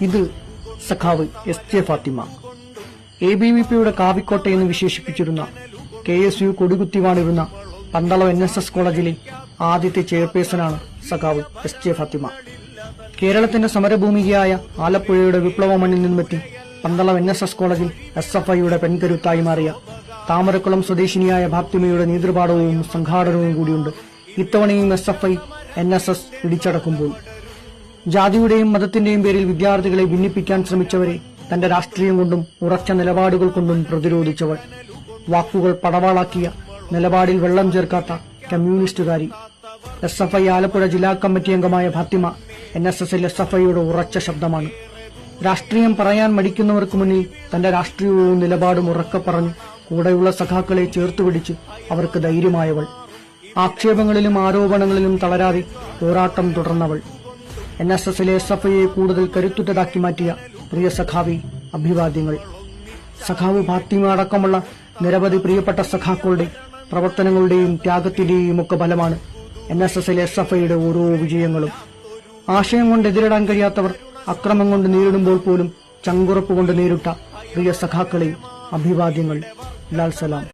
ഇത് സഖാവ് എസ്.ജെ. Fathima. ABVPയുടെ കാവിക്കോട്ടയെന്ന് വിശേഷിപ്പിച്ചിരുന്ന KSU കൊടികുത്തി വാണിരുന്ന Pandalam NSS കോളേജിലെ ആദ്യത്തെ ചെയർപേഴ്സണാണ് സഖാവ് എസ്.ജെ. ഫാത്തിമ. കേരളത്തിന്റെ സമരഭൂമികയായ ആലപ്പുഴയുടെ വിപ്ലവ മണ്ണിൽ നിന്നുമെത്തി പന്തളം NSS കോളേജിൽ SFIയുടെ പെൺകരുത്തായി മാറിയ താമരക്കുളം സ്വദേശിനിയായ ഫാത്തിമയുടെ നേതൃപാഠവും സംഘാടനവും കൂടിയുണ്ട് ഇത്തവണയും SFI NSS പിടിച്ചടക്കുമ്പോൾ. ജാതിയുടെയും മതത്തിന്റെയും പേരിൽ വിദ്യാർത്ഥികളെ ഭിന്നിപ്പിക്കാൻ ശ്രമിച്ചവരെ തന്റെ രാഷ്ട്രീയം കൊണ്ടും ഉറച്ച നിലപാടുകൾ കൊണ്ടും പ്രതിരോധിച്ചവൾ. വാക്കുകൾ പടവാളാക്കിയ, നിലപാടിൽ വെള്ളം ചേർക്കാത്ത കമ്മ്യൂണിസ്റ്റുകാരി. SFI ആലപ്പുഴ ജില്ലാ കമ്മിറ്റി അംഗമായ ഫാത്തിമ NSSൽ SFIയുടെ ഉറച്ച ശബ്ദമാണ്. രാഷ്ട്രീയം പറയാൻ മടിക്കുന്നവർക്ക് മുന്നിൽ തന്റെ രാഷ്ട്രീയവും നിലപാടും ഉറക്കെ പറഞ്ഞു കൂടെയുള്ള സഖാക്കളെ ചേർത്തുപിടിച്ച് അവർക്ക് ധൈര്യമായവൾ. ആക്ഷേപങ്ങളിലും ആരോപണങ്ങളിലും തളരാതെ പോരാട്ടം തുടർന്നവൾ. NSSലെ SFIയെ കൂടുതൽ കരുത്തുറ്റതാക്കി മാറ്റിയ പ്രിയ സഖാവി, അഭിവാദ്യങ്ങൾ. സഖാവ് ഫാത്തിമ അടക്കമുള്ള നിരവധി പ്രിയപ്പെട്ട സഖാക്കളുടെ പ്രവർത്തനങ്ങളുടെയും ത്യാഗത്തിന്റെയും ഒക്കെ ഫലമാണ് NSSലെ SFIയുടെ ഓരോ വിജയങ്ങളും. ആശയം കൊണ്ട് എതിരിടാൻ കഴിയാത്തവർ അക്രമം കൊണ്ട് നേരിടുമ്പോൾ പോലും ചങ്കുറപ്പ് കൊണ്ട് നേരിട്ട പ്രിയ സഖാക്കളെ, അഭിവാദ്യങ്ങൾ. ലാൽ സലാം.